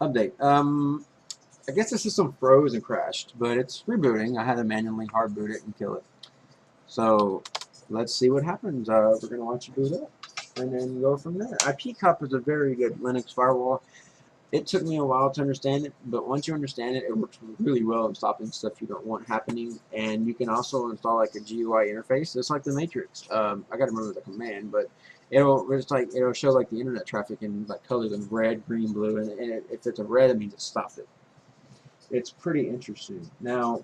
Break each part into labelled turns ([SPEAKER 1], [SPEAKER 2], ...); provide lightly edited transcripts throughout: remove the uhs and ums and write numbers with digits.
[SPEAKER 1] Update. I guess the system froze and crashed, but it's rebooting. I had to manually hard boot it and kill it. So let's see what happens. We're gonna watch it boot up and then go from there. IP-Cop is a very good Linux firewall. It took me a while to understand it, but once you understand it, it works really well in stopping stuff you don't want happening. And you can also install like a GUI interface, just like the Matrix. I got to remember the command, but it'll show like the internet traffic in like colors in red, green, blue, and if it's a red, it means it stopped it. It's pretty interesting. Now,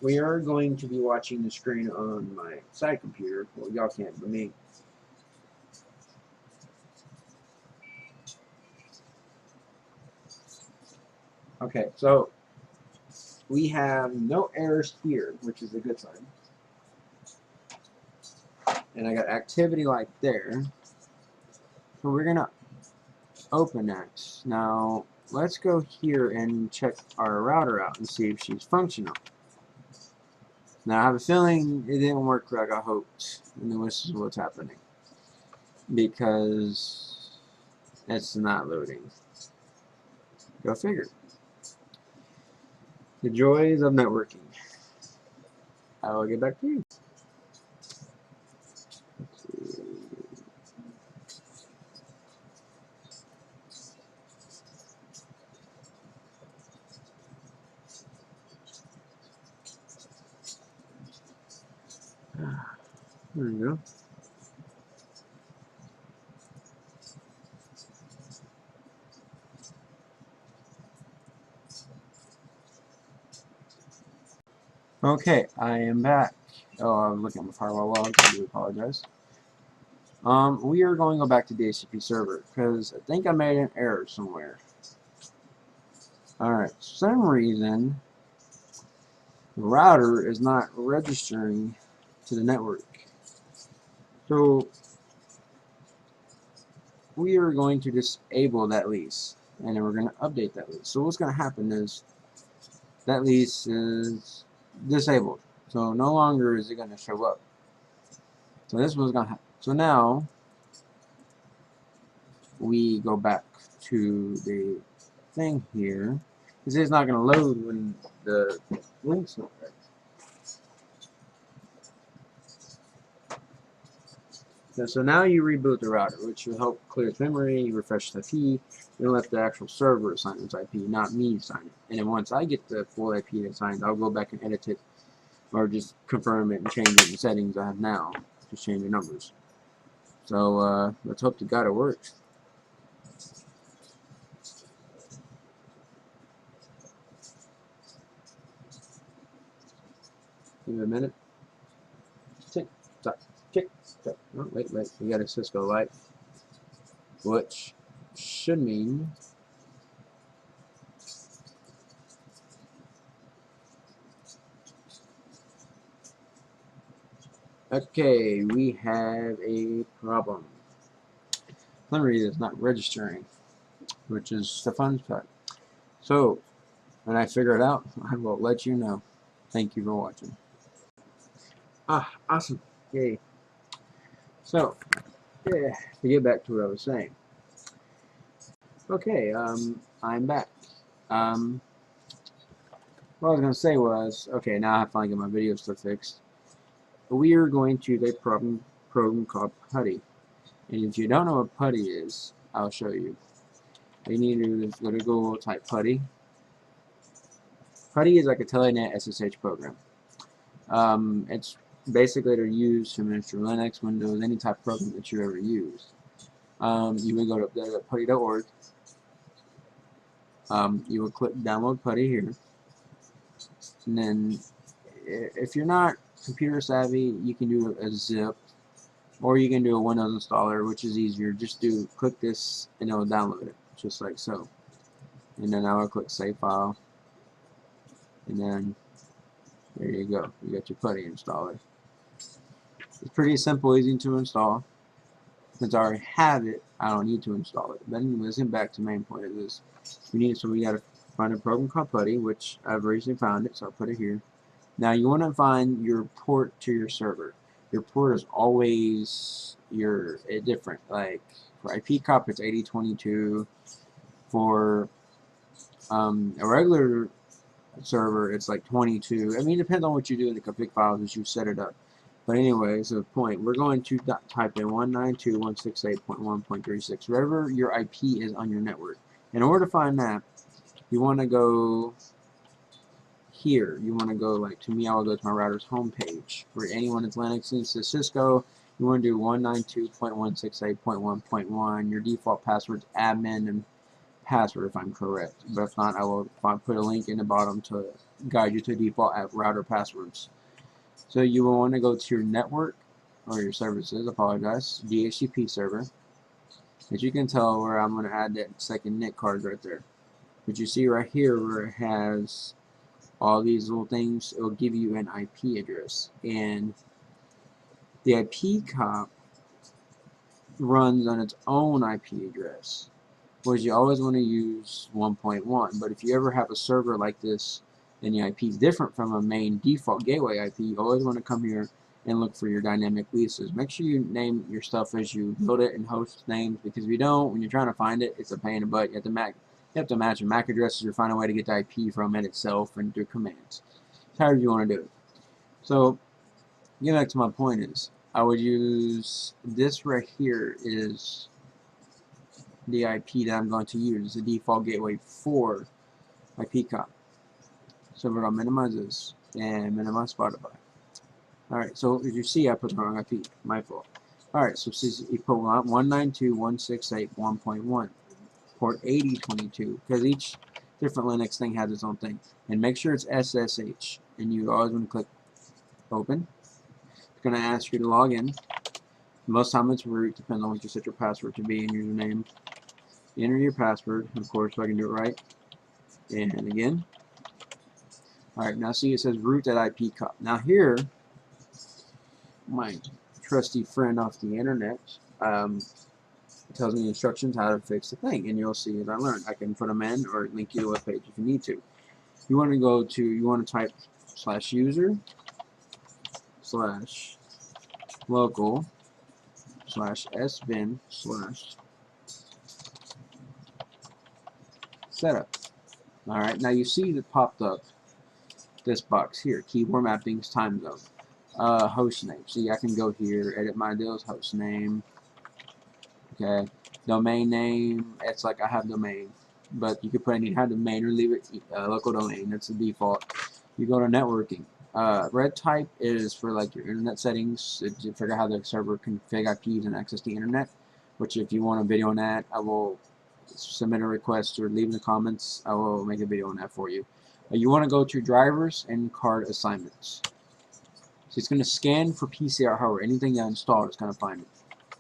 [SPEAKER 1] we are going to be watching the screen on my side computer. Well, y'all can't, but me. Okay, so we have no errors here, which is a good sign. And I got activity like there. So we're gonna open that. Now let's go here and check our router out and see if she's functional. Now I have a feeling it didn't work like I hoped, and this is what's happening because it's not loading. Go figure. The joys of networking. I will get back to you. There we go. Okay, I am back. Oh, I was looking at my firewall logs. I do apologize. We are going to go back to the HTTP server because I think I made an error somewhere. Alright, for some reason the router is not registering to the network. So we are going to disable that lease and then we're going to update that lease. So what's going to happen is that lease is disabled. So no longer is it going to show up. So this was going to happen. So now we go back to the thing here. This is not going to load when the link's not right. So now you reboot the router, which will help clear its memory, you refresh the IP, you'll let the actual server assign its IP, not me assign it. And then once I get the full IP assigned, I'll go back and edit it, or just confirm it and change it in the settings I have now. Just change the numbers. So let's hope to God it works. Give it a minute. Tick tock, tick tock. Oh, wait, we got a Cisco light, which should mean okay, we have a problem. Memory is not registering, which is the fun part. So when I figure it out, I will let you know. Thank you for watching. Awesome. Yay. So, yeah, to get back to what I was saying. Okay, I'm back. What I was going to say was, okay, now I finally get my video stuff fixed. We are going to the program called PuTTY. And if you don't know what PuTTY is, I'll show you. All you need to do is go to Google, type PuTTY. PuTTY is like a Telnet SSH program. It's basically to use to administer Linux, Windows, any type of program that you ever use. You would go to putty.org. You would click download PuTTY here. And then if you're not computer savvy, you can do a zip, or you can do a Windows installer, which is easier. Just click this and it'll download it, just like so. And then I will click save file, and then there you go. You got your PuTTY installer. It's pretty simple, easy to install. Since I already have it, I don't need to install it. But anyways, getting back to the main point of this, we gotta find a program called PuTTY, which I've recently found it, so I'll put it here. Now you want to find your port to your server. Your port is always different. Like for IP-Cop, it's 8022. For A regular server, it's like 22. I mean, it depends on what you do in the config files as you set it up. But anyway, so the point, we're going to type in 192.168.1.36, wherever your IP is on your network. In order to find that, you want to go here. You want to go, like, to me, I will go to my router's home page. For anyone that's Linux and Cisco, you want to do 192.168.1.1. Your default password's admin and password, if I'm correct. But if not, I will put a link in the bottom to guide you to default router passwords. So you will want to go to your network, or your services, apologize, DHCP server. As you can tell, where I'm going to add that second NIC card right there. But you see right here where it has all these little things, it will give you an IP address. And the IP cop runs on its own IP address. Whereas you always want to use 1.1. But if you ever have a server like this and the IP is different from a main default gateway IP, you always want to come here and look for your dynamic leases. Make sure you name your stuff as you build it and host names, because if you don't, when you're trying to find it, it's a pain in the butt. You have to match your MAC addresses or find a way to get the IP from it itself and do commands. It's however you want to do it. So, get back to my point is, I would use this right here is the IP that I'm going to use, the default gateway for my PCOP. So we're going to minimize this and minimize Spotify. Alright, so as you see, I put the wrong IP. My fault. Alright, so you put 192.168.1.1, port 8022, because each different Linux thing has its own thing. And make sure it's SSH, and you always want to click open. It's going to ask you to log in. Most time it's root, depends on what you set your password to be and username. Enter your password, of course, so I can do it right. And again. Alright, now see it says root at IP cup. Now here, my trusty friend off the internet tells me instructions how to fix the thing, and you'll see as I learned. I can put them in or link you to a web page if you need to. You want to go to, you want to type /user/local/sbin/setup. Alright, now you see that popped up this box here, keyboard mappings, time zone, host name. See, I can go here, edit my deals, host name, okay, domain name, it's like I have domain, but you could put any have domain or leave it local domain, that's the default. You go to networking. Red type is for like your internet settings, to figure out how the server config IPs and access the internet, which if you want a video on that, I will submit a request or leave in the comments, I will make a video on that for you. You want to go to drivers and card assignments. So it's going to scan for PCR hardware. Anything you installed, it's going to find it.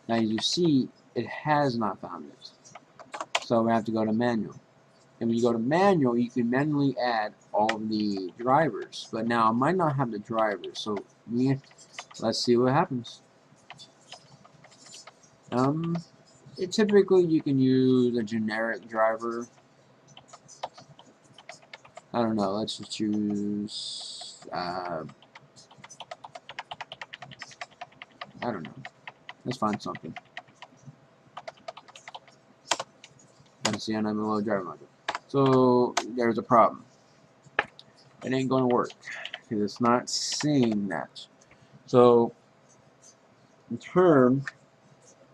[SPEAKER 1] Now you see, it has not found it. So we have to go to manual. And when you go to manual, you can manually add all of the drivers. But now I might not have the drivers. So yeah, let's see what happens. Typically you can use a generic driver. I don't know, let's just choose, I don't know, let's find something. Let's see, I'm a low driver module. So, there's a problem. It ain't going to work, because it's not seeing that. So, in turn,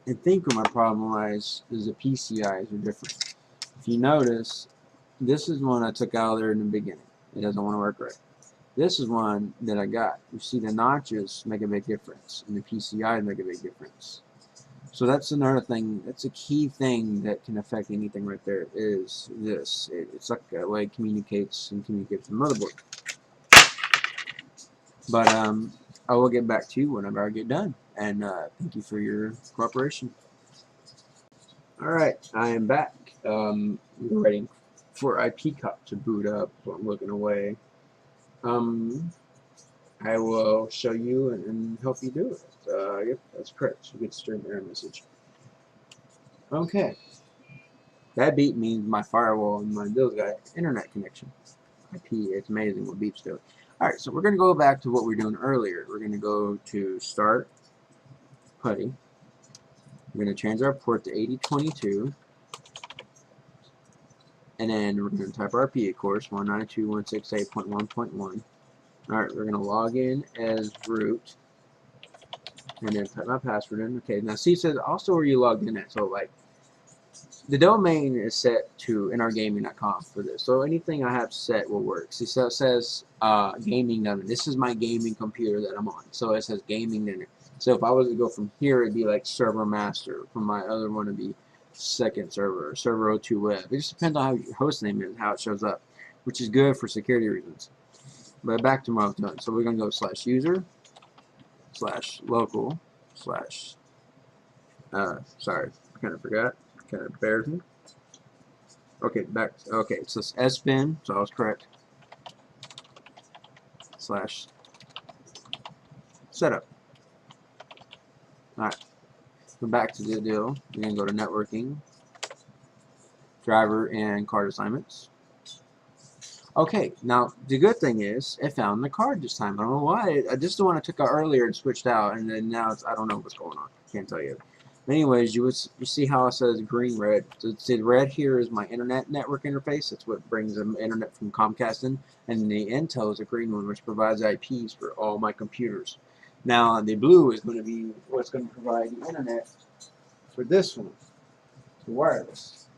[SPEAKER 1] I think where my problem lies is the PCIs are different. If you notice, this is one I took out of there in the beginning. It doesn't want to work right. This is one that I got. You see the notches make a big difference, and the PCIs make a big difference. So that's another thing, that's a key thing that can affect anything right there, is this. It's like a way it communicates with the motherboard. But I will get back to you whenever I get done. And thank you for your cooperation. Alright, I am back. We're waiting for IPCOP to boot up, so I'm looking away. I will show you and help you do it. Yep, that's correct. You get the stream error message. Okay. That beep means my firewall and my bill's got internet connection. IP, it's amazing what beeps do. Alright, so we're going to go back to what we were doing earlier. We're going to go to Start, PuTTY. We're going to change our port to 8022. And then we're going to type our IP, of course, 192.168.1.1. Alright, we're going to log in as root. And then type my password in. Okay, now see, it says also where you logged in at. So, like, the domain is set to nrgaming.com for this. So anything I have set will work. See, so it says gaming on it. This is my gaming computer that I'm on. So it says gaming in it. So if I was to go from here, it'd be like server master. From my other one, it'd be second server, server 02 web. It just depends on how your host name is, how it shows up, which is good for security reasons. But back to what I've done. So we're going to go /user /local / sorry, I kind of forgot. Kind of bears me. Okay, back. Okay, so it's sbin, so I was correct. /setup. Alright, so back to the deal. We're going to go to networking, driver, and card assignments. Okay, now the good thing is it found the card this time. I don't know why. I just the one I took out earlier and switched out, and then now it's, I don't know what's going on. Can't tell you. Anyways, you see how it says green red. So see, the red here is my internet network interface. That's what brings the internet from Comcast in, and the Intel is a green one, which provides IPs for all my computers. Now the blue is going to be what's going to provide the internet for this one, the wireless.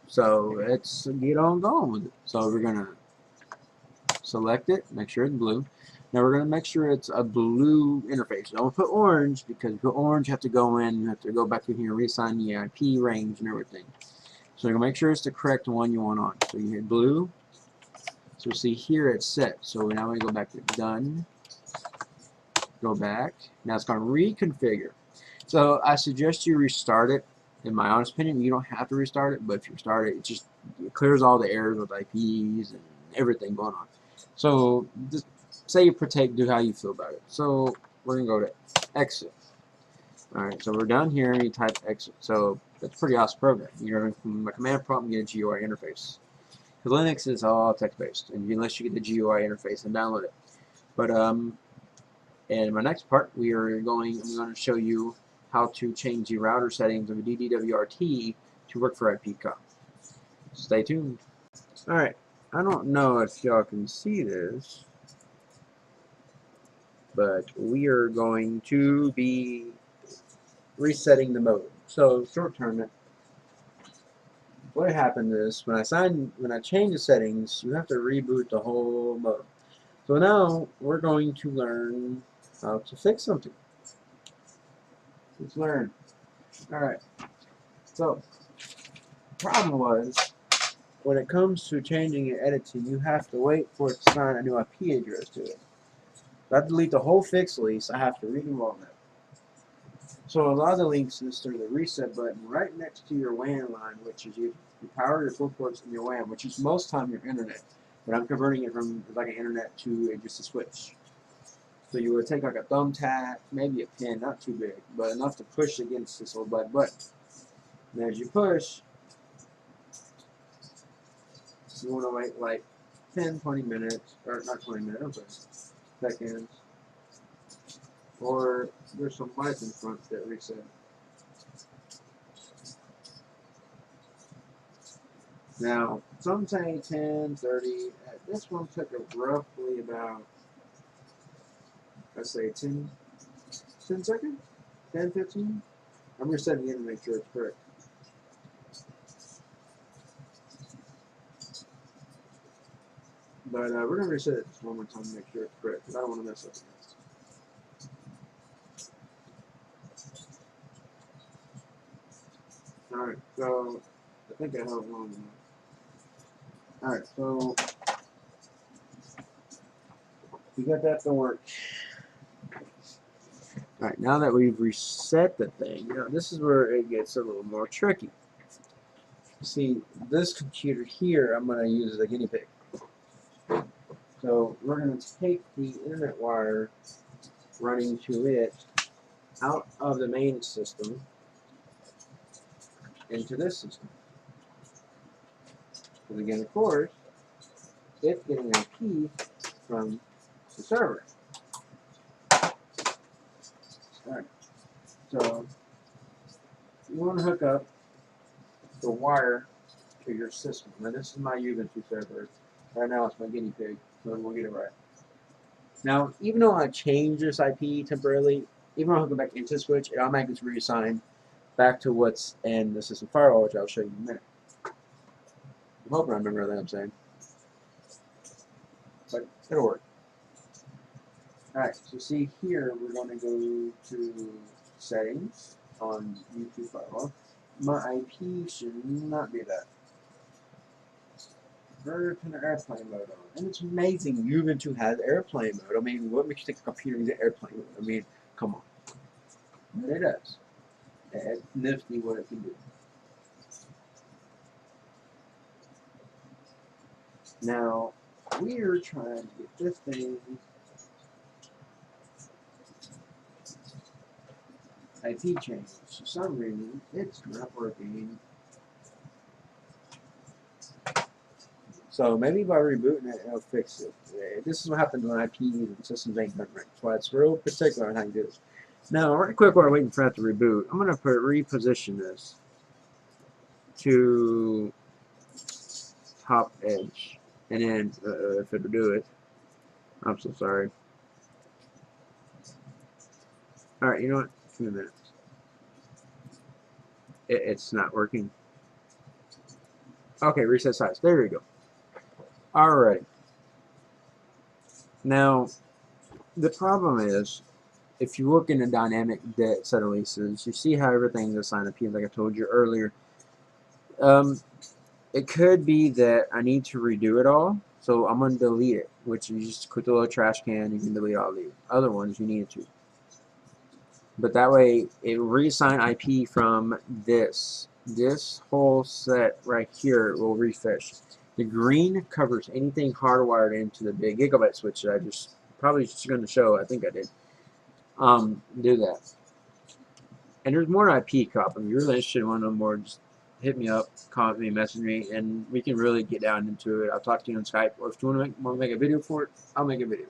[SPEAKER 1] So let's get on going with it. So we're going to select it, make sure it's blue. Now we're going to make sure it's a blue interface. Don't put orange, because if you put orange, you have to go in, you have to go back in here and reassign the IP range and everything. So you're going to make sure it's the correct one you want on. So you hit blue. So see here it's set. So now we go back to done. Go back. Now it's going to reconfigure. So I suggest you restart it. In my honest opinion, you don't have to restart it, but if you restart it, it clears all the errors with IPs and everything going on. So just say you do how you feel about it. So we're going to go to exit. Alright, so we're down here and you type exit. So that's a pretty awesome program. You're going from the command prompt and get a GUI interface. Because Linux is all text-based, and unless you get the GUI interface and download it. But in my next part, I'm going to show you how to change the router settings of a DDWRT to work for IPCOM. Stay tuned. Alright, I don't know if y'all can see this, but we are going to be resetting the mode. So short term, what happened is when I change the settings, you have to reboot the whole mode. So now we're going to learn how to fix something. Let's learn. Alright. So problem was, when it comes to changing and editing, you have to wait for it to assign a new IP address to it. If I delete the whole fixed lease, I have to redo all that. So a lot of the links is through the reset button right next to your WAN line, which is you power your full ports in your WAN, which is most time your internet. But I'm converting it from like an internet to just a switch. So you would take like a thumbtack, maybe a pin, not too big, but enough to push against this little black button. And as you push, you want to wait like 10, 20 minutes, or not 20 minutes, but seconds. Or there's some lights in front that reset. Now, some say 10, 30. This one took roughly about, let's say 10 seconds? 10, 15? I'm resetting it to make sure it's correct. But we're going to reset it just one more time to make sure it's correct, because I don't want to mess up again. Alright, so I think I held long enough. Alright, so we got that to work. Alright, now that we've reset the thing, now this is where it gets a little more tricky. See, this computer here, I'm going to use as a guinea pig. So we're going to take the internet wire running to it out of the main system into this system. And again, of course, it's getting IP from the server. Alright, so you want to hook up the wire to your system. Now this is my Ubuntu server. Right now it's my guinea pig, so we'll get it right. Now, even though I changed this IP temporarily, even though I go back into switch, it automatically reassign back to what's in the system firewall, which I'll show you in a minute. I'm hoping I remember everything I'm saying. But it'll work. Alright, so see here, we're going to go to settings on YouTube firewall. My IP should not be that. Turn the airplane mode on. And it's amazing Ubuntu has airplane mode. I mean, what makes you think a computer needs airplane mode? I mean, come on. But it does. It's nifty what it can do. Now, we're trying to get this thing IP change. For some reason, it's not working. So maybe by rebooting it, it'll fix it. This is what happens when IPs and systems ain't done right. That's why it's real particular on how you do this. Now, right quick, while we're waiting for that to reboot, I'm going to reposition this to top edge. And then, if it'll do it, I'm so sorry. Alright, you know what? 2 minutes. It's not working. Okay, reset size. There we go. Alright. Now, the problem is, if you look in a dynamic set of leases, you see how everything's assigned to P, like I told you earlier. It could be that I need to redo it all, so I'm going to delete it, which you just click the little trash can, you can delete all the other ones you needed to. But that way, it will reassign IP from this. This whole set right here will refresh. The green covers anything hardwired into the big gigabit switch that I just probably just going to show. I think I did. Do that. And there's more IP cop. If you're really interested in one of them more, just hit me up, comment me, message me, and we can really get down into it. I'll talk to you on Skype, or if you want to make a video for it, I'll make a video.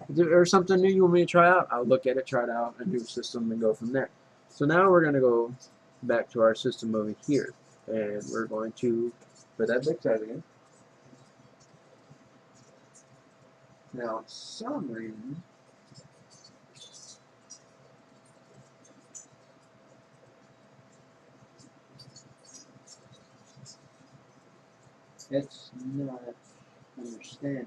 [SPEAKER 1] If there's something new you want me to try out, I'll look at it, try it out, a new system, and go from there. So now we're going to go back to our system over here, and we're going to put that big size again. Now, for some reason, it's not understanding.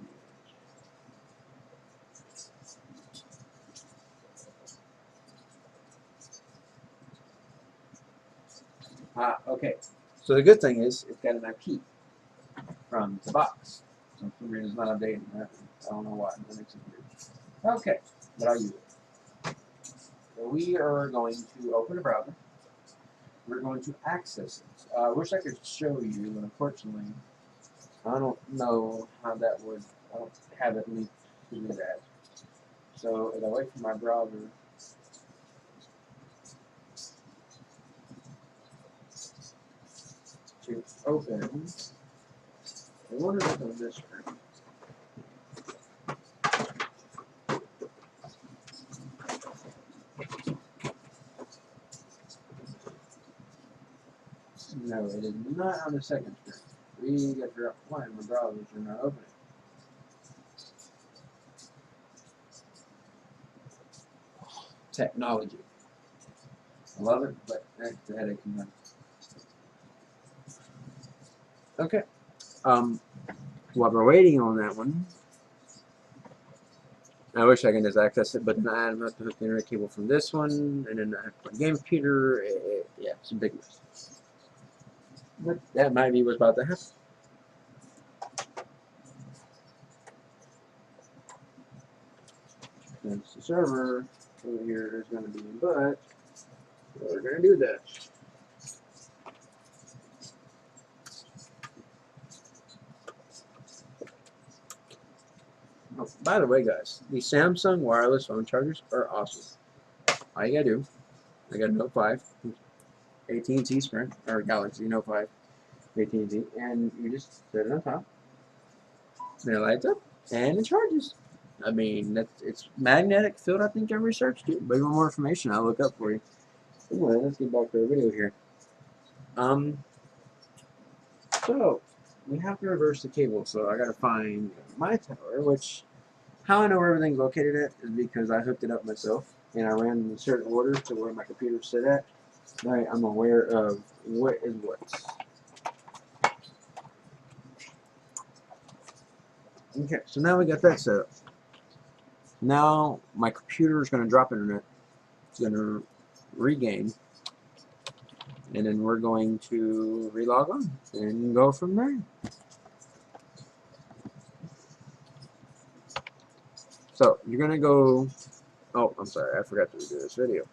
[SPEAKER 1] Okay. So the good thing is, it's got an IP from the box. So for some reason, it's not updating. I don't know why. That makes it weird. Okay, but I'll use it. So we are going to open a browser. We're going to access it. I wish I could show you, but unfortunately, I don't know how that would. I don't have it linked to do that. So as I wait for my browser to open, I wonder if it's on this screen. No, it is not on the second screen. We got to figure out why my browsers are not opening. Technology. I love it, but that's the headache sometimes. Okay. While we're waiting on that one, I wish I could just access it, but I'm going to have to hook the internet cable from this one, and then I have to put a game computer. Yeah, it's a big mess. But that might be what's about to happen. Since the server over here is going to be in butt, we're going to do that. Oh, by the way, guys, the Samsung wireless phone chargers are awesome. All you gotta do, I got a Note 5, AT&T Sprint, or Galaxy Note 5, AT&T, and you just set it on top, and it lights up, and it charges. I mean, it's magnetic field. I think I researched it, but even more information I'll look up for you. Anyway, let's get back to the video here. So, we have to reverse the cable, so I gotta find my tower, which, how I know where everything's located at is because I hooked it up myself, and I ran in a certain order to where my computer sit at. Right, I'm aware of what is what. Okay, so now we got that set up. Now my computer is going to drop internet. It's going to regain, and then we're going to relog on and go from there. So you're going to go. Oh, I'm sorry, I forgot to redo this video.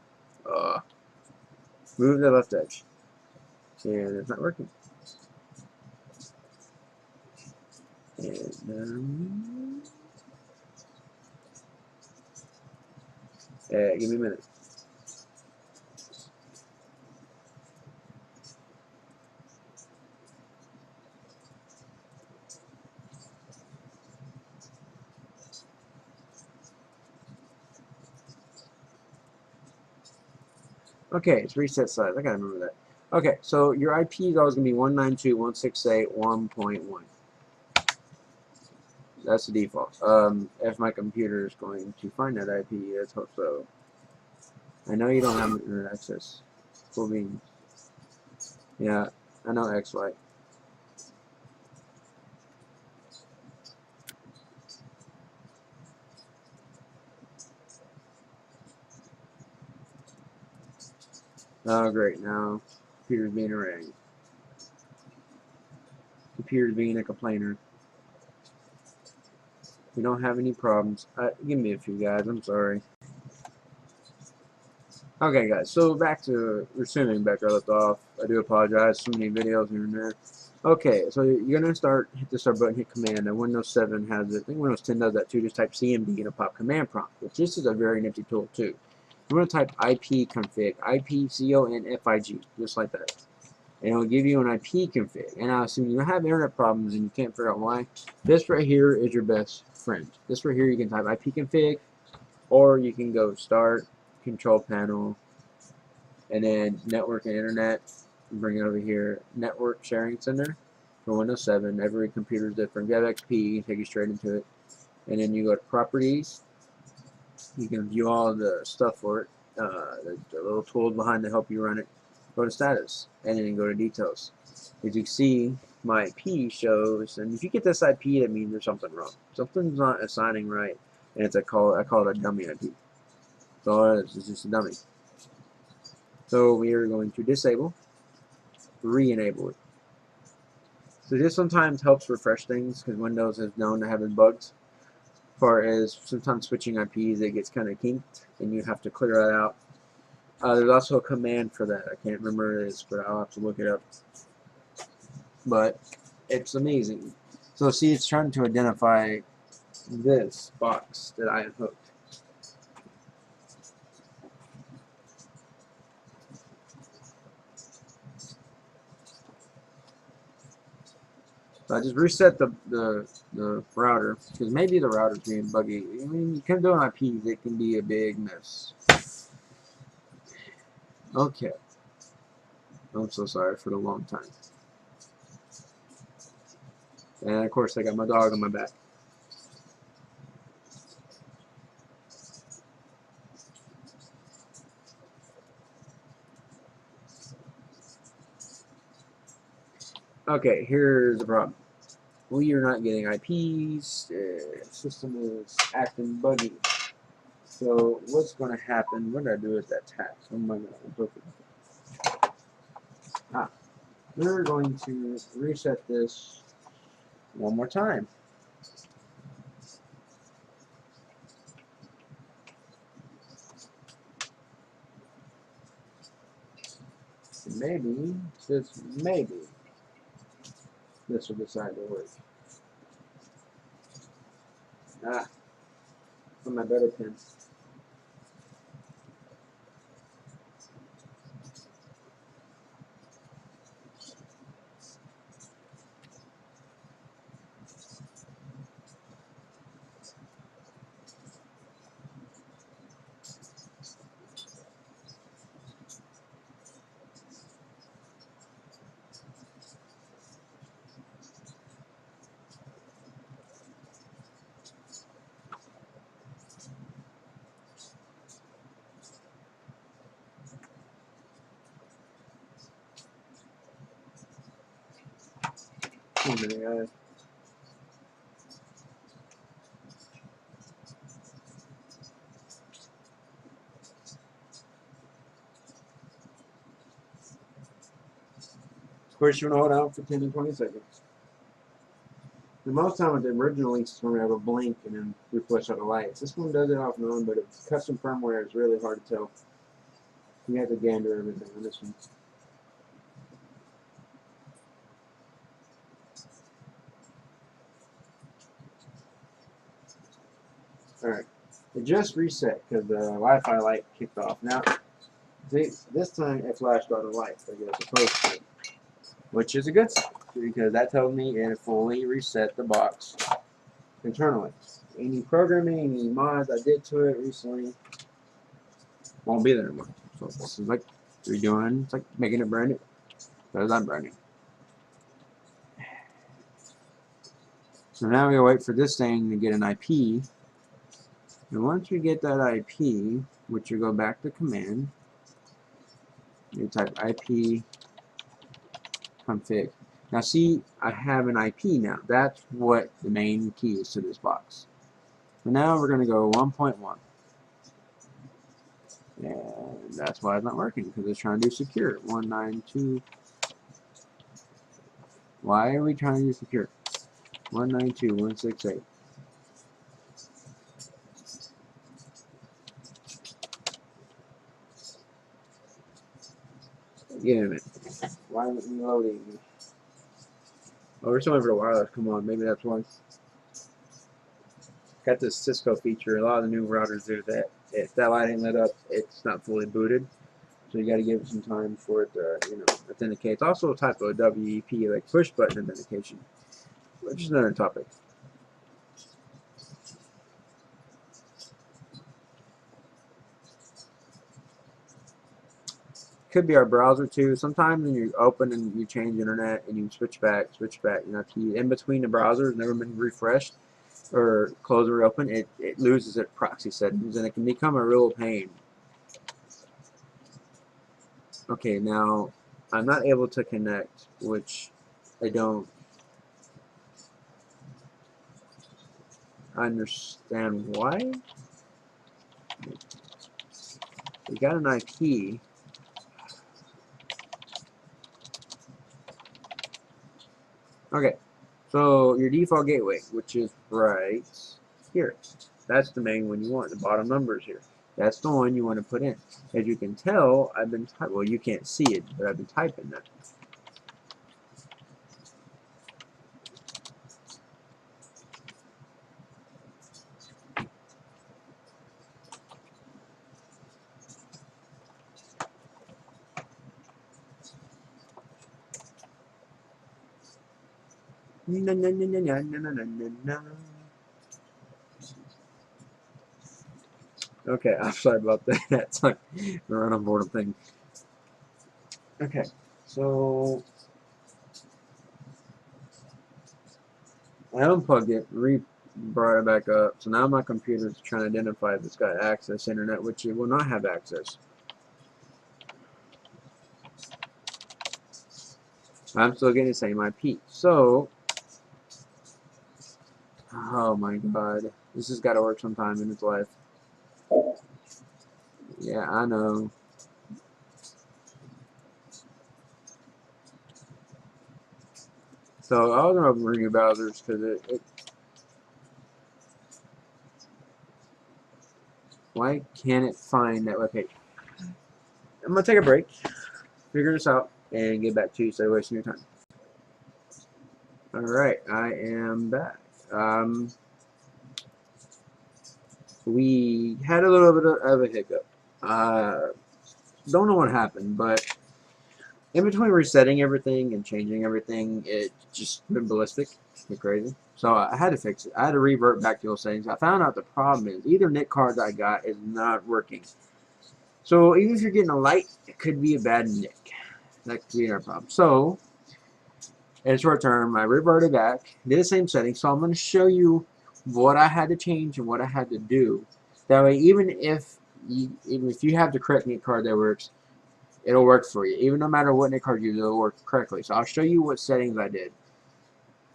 [SPEAKER 1] Move the left edge, and it's not working. And give me a minute. Okay, it's reset size. I gotta remember that. Okay, so your IP is always gonna be 192.168.1.1. That's the default. If my computer is going to find that IP, let's hope so. I know you don't have internet access. Full beans. Yeah, I know XY. Oh, great. Now, computer's being a rag. Computer's being a complainer. We don't have any problems. Give me a few, guys. I'm sorry. Okay, guys. So back to resuming back where I left off. I do apologize. So many videos here and there. Okay, so you're gonna hit the start button, hit command. And Windows 7 has it. I think Windows 10 does that too. Just type CMD and it'll pop command prompt, which this is a very nifty tool too. You want to type ipconfig, ipconfig, just like that, and it'll give you an IP config. And I assume you have internet problems and you can't figure out why. This right here is your best friend. This right here, you can type ipconfig, or you can go start, control panel, and then network and internet. Bring it over here, network sharing center for Windows 7. Every computer is different. If you have XP, you can take you straight into it. And then you go to properties. You can view all of the stuff for it. The little tools behind to help you run it. Go to status, and then you go to details. As you see, my IP shows, and if you get this IP, that means there's something wrong. Something's not assigning right, and I call it a dummy IP. So it's just a dummy. So we are going to disable, re-enable it. So this sometimes helps refresh things because Windows is known to having bugs. As far as sometimes switching IPs, it gets kind of kinked, and you have to clear that out. There's also a command for that. I can't remember what it is, but I'll have to look it up. But it's amazing. So see, it's trying to identify this box that I unhooked. So I just reset the router, because maybe the router's being buggy. I mean, you can do an IP, it can be a big mess. Okay. I'm so sorry for the long time. And of course, I got my dog on my back. Okay, here's the problem. We are not getting IPs. The system is acting buggy. So what's going to happen? What did I do with that task? Oh my God. We're going to reset this one more time. Maybe, just maybe, this will decide to work. For my better pen. Okay, of course, you want to hold out for 10 to 20 seconds. And most time with the original links, we have a blink and then we flush out the lights. This one does it off and on, but it's custom firmware. It's really hard to tell. You have to gander everything on this one. Alright, it just reset because the Wi-Fi light kicked off. Now, see, this time it flashed all the lights like it was supposed to, which is a good sign because that tells me it fully reset the box internally. Any programming, any mods I did to it recently won't be there anymore. So this is like redoing, it's like making it brand new because I'm brand new. So now we wait for this thing to get an IP. And once you get that IP, which you go back to command, you type IP config. Now see, I have an IP now. That's what the main key is to this box. So now we're going to go 1.1. And that's why it's not working, because it's trying to do secure. 192. Why are we trying to do secure? 192.168. Give a minute. Why isn't it loading? Oh, we're still waiting for the wireless. Come on, maybe that's why. Got this Cisco feature. A lot of the new routers do that. If that light ain't lit up, it's not fully booted. So you got to give it some time for it to, authenticate. It's also a type of WEP, like push button authentication, which is another topic. Could be our browser too. Sometimes when you open and you change internet and you switch back, in between the browsers, never been refreshed or close or open, it loses its proxy settings and it can become a real pain. Okay, now I'm not able to connect, which I don't understand why. We got an IP. Okay, so your default gateway, which is right here. That's the main one you want. The bottom numbers here. That's the one you want to put in. As you can tell, I've been typing. Well, you can't see it, but I've been typing that. No, no, no, no, no, no, no, no, no. Okay, I'm sorry about that. It's like the run on board thing. Okay, so I unplugged it, brought it back up. So now my computer is trying to identify if it's got access internet, which it will not have access. I'm still getting the same IP. So, oh my god, this has got to work sometime in its life. Yeah, I know. So I was gonna open review browsers because it. Why can't it find that webpage? I'm gonna take a break, figure this out, and get back to you. So wasting your time. All right, I am back. We had a little bit of a hiccup. Don't know what happened, but in between resetting everything and changing everything, it just went ballistic. Went crazy. So I had to fix it. I had to revert back to those settings. I found out the problem is either NIC card I got is not working. So even if you're getting a light, it could be a bad NIC. That could be our problem. So in short term, I reverted back, did the same settings. So I'm going to show you what I had to change and what I had to do. That way, even if you have the correct NIC card that works, it'll work for you. Even no matter what NIC card you use, it'll work correctly. So I'll show you what settings I did.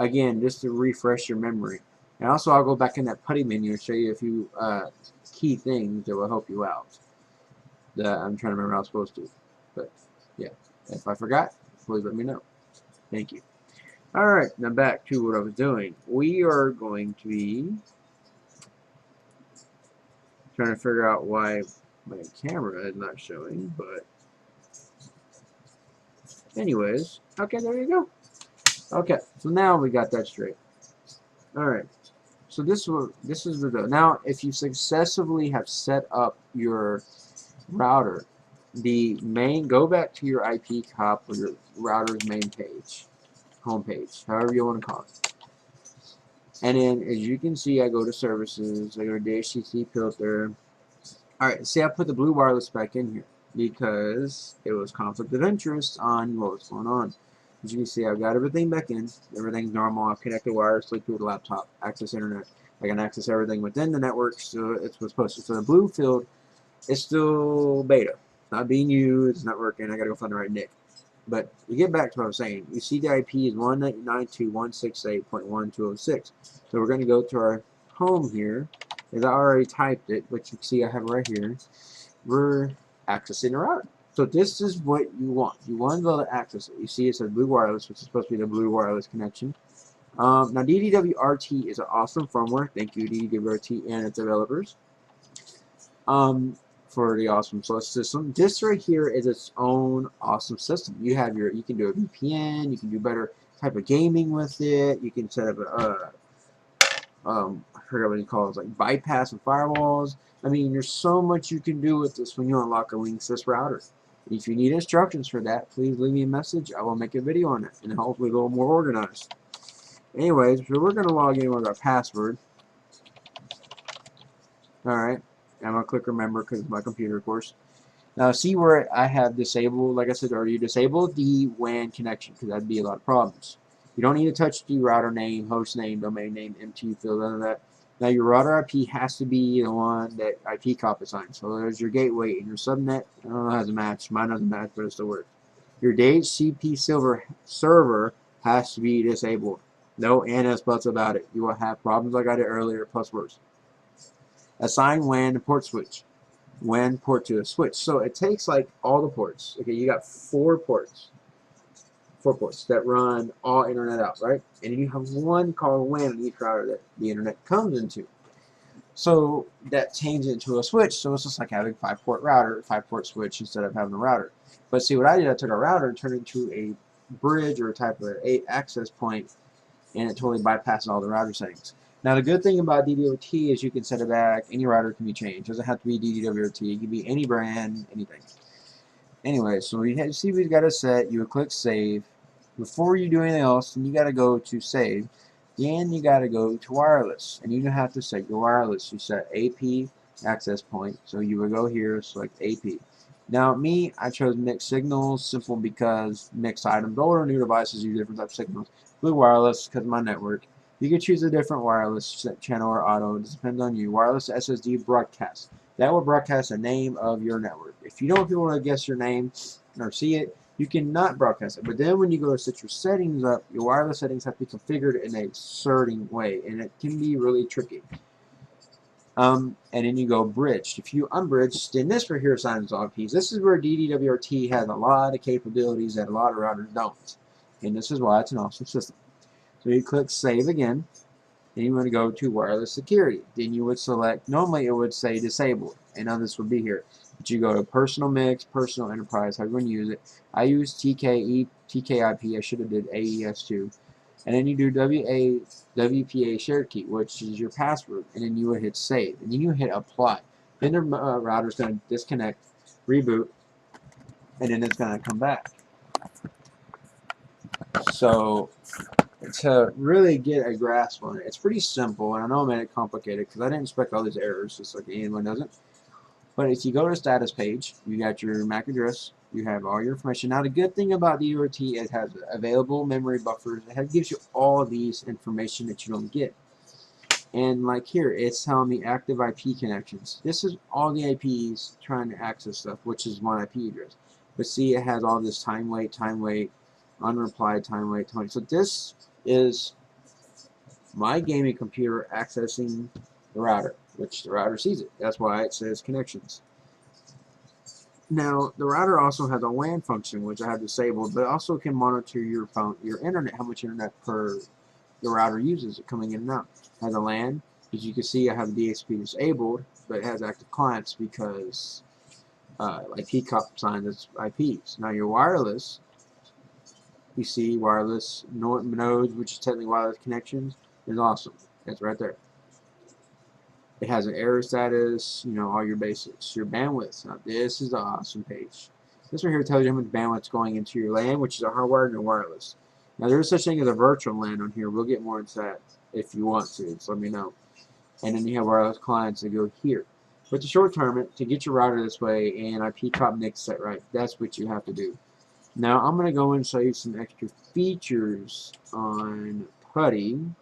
[SPEAKER 1] again, just to refresh your memory. And also, I'll go back in that putty menu and show you a few key things that will help you out. That I'm trying to remember how I was supposed to. But, yeah. If I forgot, please let me know. Thank you. Alright, now back to what I was doing. We are going to be trying to figure out why my camera is not showing, but anyways, okay, there you go. Okay, so now we got that straight. Alright, so this is the now if you successfully have set up your router, go back to your IP cop or your router's main page, home page, however you want to call it. And then as you can see, I go to services, I go to DHCP filter. Alright, see I put the blue wireless back in here because it was conflict of interest on what was going on. As you can see, I've got everything back in. Everything's normal. I've connected wirelessly to the laptop, access internet. I can access everything within the network, so it's what's supposed to. So the blue field is still beta. It's not being used. It's not working. I gotta go find the right NIC. But you get back to what I was saying. You see the IP is 192.168.1206. So we're going to go to our home here. As I already typed it, but you can see I have it right here. We're accessing the router. So this is what you want. You want to be able to access it. You see it says blue wireless, which is supposed to be the blue wireless connection. Now DDWRT is an awesome firmware. Thank you DDWRT and its developers for the awesome system. This right here is its own awesome system. You can do a VPN. You can do better type of gaming with it. You can set up I forgot what you call it, like bypass and firewalls. I mean, there's so much you can do with this when you unlock a Linksys router. If you need instructions for that, please leave me a message. I will make a video on it, and hopefully a little more organized. Anyways, so we're going to log in with our password. Alright, I'm going to click remember because it's my computer, of course. Now, see where I have disabled, like I said earlier, disabled the WAN connection because that'd be a lot of problems. You don't need to touch the router name, host name, domain name, MT field, none of that. Now your router IP has to be the one that IP cop assigns. So there's your gateway and your subnet. I don't know how to match. Mine doesn't match, but it still works. Your DHCP server has to be disabled. No ands, buts about it. You will have problems like I did earlier, plus worse. Assign WAN to port switch. WAN port to a switch. So it takes like all the ports. Okay, you got four ports that run all internet out, right? And then you have one called WAN on each router that the internet comes into. So that changes it to a switch. So it's just like having 5-port switch instead of having a router. But see what I did, I took a router and turned it into a bridge or a type of access point, and it totally bypasses all the router settings. Now the good thing about DDoT is you can set it back. Any router can be changed. It doesn't have to be DDWRT. It can be any brand, anything. Anyway, so you see we've got it set. You would click save. Before you do anything else, then you got to go to save. Then you got to go to wireless, and you have to set your wireless. You set AP access point. So you would go here, select AP. Now me, I chose mixed signals, simple because mixed items. Older new devices use different types of signals. Blue wireless because of my network. You can choose a different wireless channel or auto. It depends on you. Wireless SSD broadcast. That will broadcast the name of your network. If you don't want to guess your name or see it, you cannot broadcast it. But then when you go to set your settings up, your wireless settings have to be configured in a certain way, and it can be really tricky. And then you go bridged. If you unbridged, then this right here assigns all IPs. This is where DDWRT has a lot of capabilities that a lot of routers don't. And this is why it's an awesome system. So you click save again. Then you want to go to wireless security. Then you would select, normally it would say disabled, and now this would be here. But you go to personal mix, personal enterprise, however you want to use it. I use TKIP, I should have did AES too. And then you do WPA shared key, which is your password, and then you would hit save, and then you hit apply. Then the router is going to disconnect, reboot, and then it's going to come back. So to really get a grasp on it, it's pretty simple, and I know I made it complicated because I didn't expect all these errors, just like anyone doesn't. But if you go to status page, you got your MAC address, you have all your information. Now the good thing about DDoT is it has available memory buffers. It gives you all these information that you don't get. And like here, it's telling me active IP connections. This is all the IPs trying to access stuff, which is one IP address. But see, it has all this time wait, unreplied, time wait. So this is my gaming computer accessing the router, which the router sees it. That's why it says connections. Now, the router also has a WAN function, which I have disabled, but it also can monitor your phone, your internet, how much internet per the router uses it coming in and out. It has a LAN. As you can see, I have the DHCP disabled, but it has active clients because IP cop signs its IPs. Now, your wireless, you see wireless nodes, which is technically wireless connections, is awesome. It's right there. It has an error status, you know, all your basics. Your bandwidth. Now, this is the awesome page. This right here tells you how much bandwidth's going into your LAN, which is a hardwired and a wireless. Now, there is such thing as a virtual LAN on here. We'll get more into that if you want to, so let me know. And then you have wireless clients that go here. But the short term, to get your router this way and IP cop NIC set right, that's what you have to do. Now, I'm going to go and show you some extra features on PuTTY,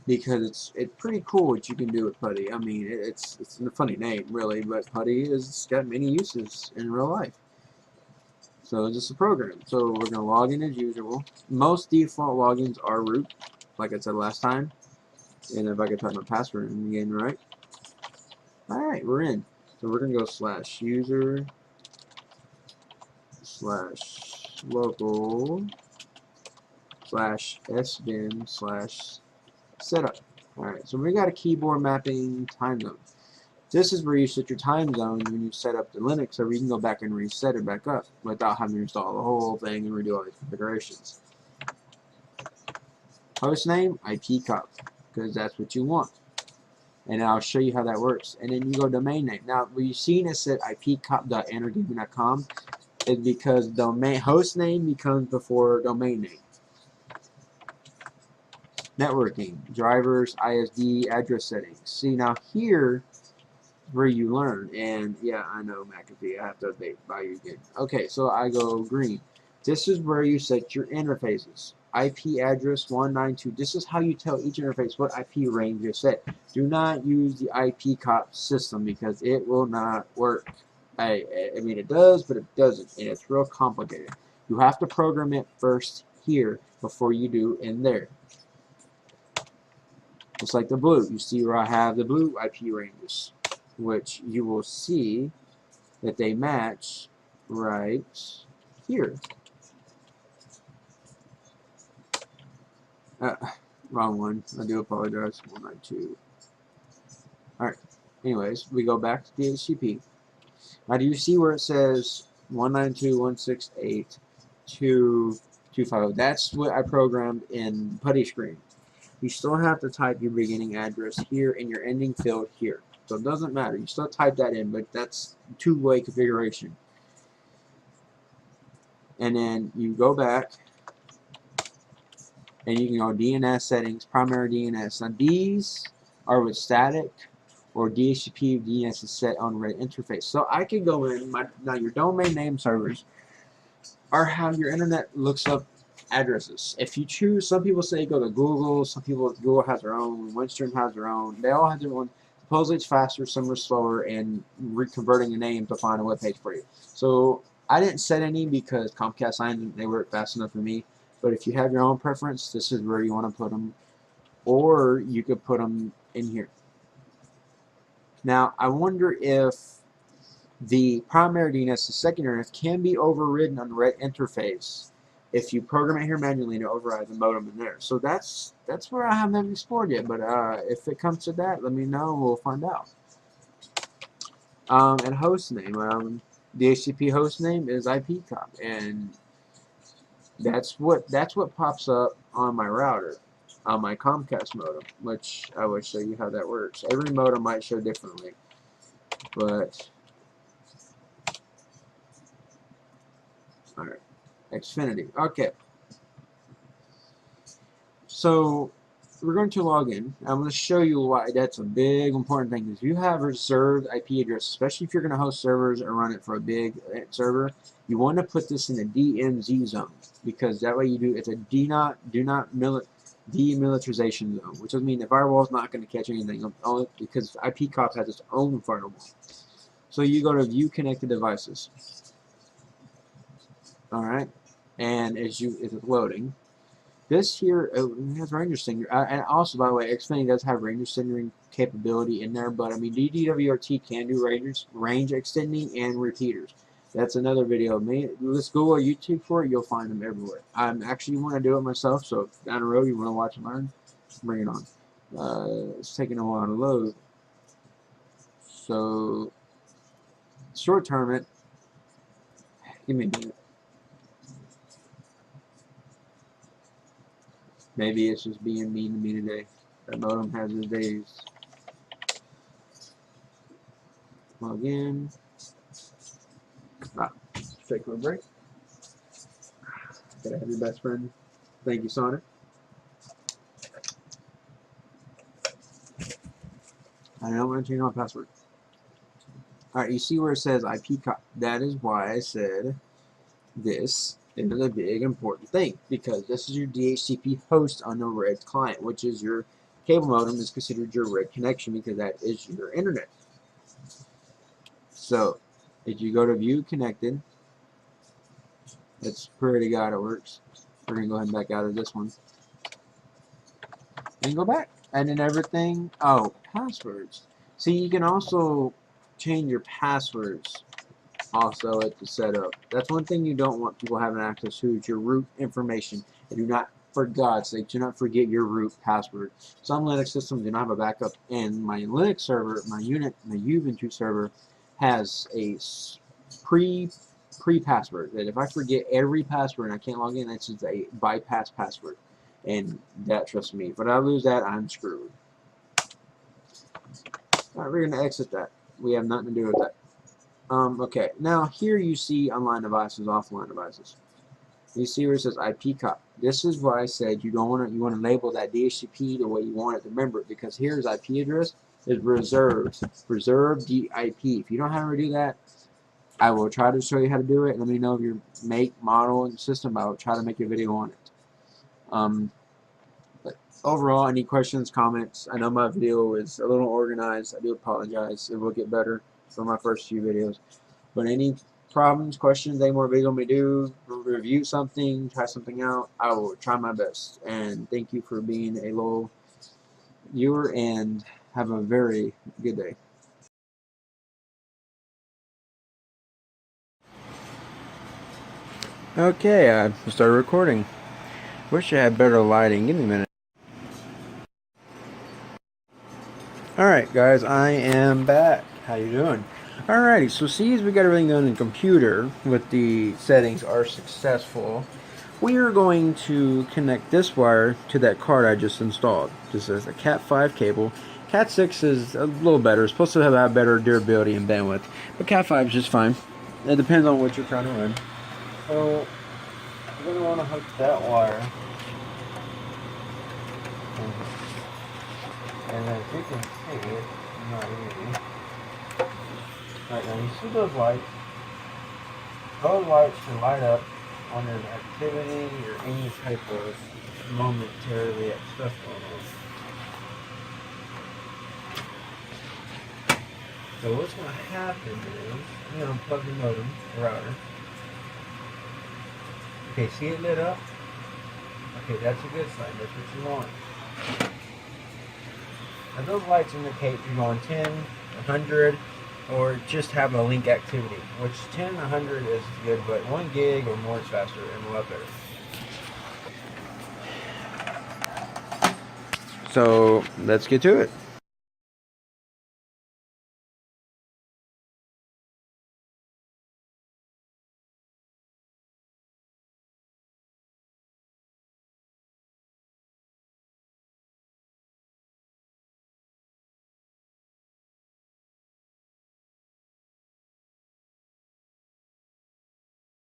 [SPEAKER 1] because it's pretty cool what you can do with PuTTY. I mean, it's a funny name, really, but PuTTY has got many uses in real life. So it's just a program. So we're going to log in as usual. Most default logins are root, like I said last time. And if I can type my password in again, right? Alright, we're in. So we're going to go /user /local /sbin /setup. Alright, so we got a keyboard mapping time zone. This is where you set your time zone when you set up the Linux, so you can go back and reset it back up without having to install the whole thing and redo all these configurations. Hostname, IP cop, because that's what you want. And I'll show you how that works. And then you go domain name. Now, what you've seen is set ipcop.energaming.com is because domain host name becomes before domain name. Networking, drivers, ISD, address settings. See, now here where you learn, and yeah, I know McAfee, I have to update by you again. Okay, so I go green. This is where you set your interfaces. IP address 192. This is how you tell each interface what IP range you set. Do not use the IP cop system because it will not work. I mean, it does, but it doesn't, and it's real complicated. You have to program it first here before you do in there. Just like the blue. You see where I have the blue IP ranges, which you will see that they match right here. Wrong one. I do apologize. 192. Alright. Anyways, we go back to DHCP. Now, do you see where it says 192.168.2.250? That's what I programmed in PuTTY screen. You still have to type your beginning address here and your ending field here. So it doesn't matter. You still type that in, but that's two-way configuration. And then you go back and you can go DNS settings, primary DNS. Now these are with static or DHCP DNS is set on red interface. So I can go in, now your domain name servers are how your internet looks up addresses. If you choose, some people say go to Google, some people, Google has their own, Windstream has their own, they all have their own. Supposedly it's faster, some are slower, and reconverting a name to find a web page for you. So I didn't set any because Comcast signed them, they work fast enough for me. But if you have your own preference, this is where you want to put them, or you could put them in here. Now, I wonder if the primary DNS, the secondary DNS, can be overridden on the red interface if you program it here manually and it overrides the modem in there. So that's where I haven't explored yet. But if it comes to that, let me know. We'll find out. And host name, the HTTP host name is IPcop, and that's what pops up on my router, on my Comcast modem, which I will show you how that works. Every modem might show differently, but all right, Xfinity. Okay, so we're going to log in. I'm going to show you why that's a big important thing. If you have a reserved IP address, especially if you're going to host servers or run it for a big server, you want to put this in a DMZ zone, because that way you do, it's a demilitarization zone, which doesn't mean the firewall is not going to catch anything, only because IPcop has its own firewall. So you go to view connected devices. Alright, and as it's loading, This here it has range extender, and also by the way, Xfinity does have range extending capability in there. But I mean, DDWRT can do range extending and repeaters. That's another video. Let's go on YouTube for it. You'll find them everywhere. I actually want to do it myself. So if down the road you want to watch and learn, bring it on. It's taking a while to load. So short term, give me a minute. Maybe it's just being mean to me today. That modem has its days. Log in. Take a break. Gotta have your best friend. Thank you, Sonic. I don't want to change my password. Alright, you see where it says IP copy. That is why I said this is a big important thing, because this is your DHCP host on the red client, which is your cable modem is considered your red connection because that is your internet. So if you go to view connected, that's pretty good how it works. We're gonna go ahead and back out of this one and go back, and then everything. Oh, passwords. See, you can also change your passwords also at the setup. That's one thing you don't want people having access to, is your root information. And do not, for God's sake, do not forget your root password. Some Linux systems do not have a backup, and my Linux server, my Ubuntu server, has a pre-password that if I forget every password and I can't log in, that's just a bypass password. And that, trust me, if I lose that, I'm screwed. Alright, we're going to exit that. We have nothing to do with that. Okay, now here you see online devices, offline devices. You see where it says IP copy. This is why I said you want to label that DHCP the way you want it to remember it, because here's IP address is reserved IP. If you don't know how to do that, I will try to show you how to do it. Let me know your make, model, and system. I will try to make a video on it. But overall, any questions, comments? I know my video is a little organized. I do apologize. It will get better for my first few videos. But any problems, questions, any more videos me do, review something, try something out, I will try my best. And thank you for being a loyal viewer, and have a very good day. Okay, I started recording. Wish I had better lighting. Give me a minute. Alright guys, I am back. How you doing? Alrighty, so see, as we got everything done in the computer with the settings are successful, we are going to connect this wire to that card I just installed. This is a Cat 5 cable. Cat 6 is a little better. It's supposed to have better durability and bandwidth, but Cat 5 is just fine. It depends on what you're trying to run. So we're going to want to hook that wire. And as you can see, it's not easy. Alright, now you see those lights? Those lights can light up when there's activity or any type of momentarily stuff going on. So what's going to happen is, I'm going to unplug the modem, router. Okay, see it lit up? Okay, that's a good sign. That's what you want. Now those lights indicate you're going 10, 100, or just having a link activity, which 10 and 100 is good, but 1 gig or more is faster and a lot better. So let's get to it.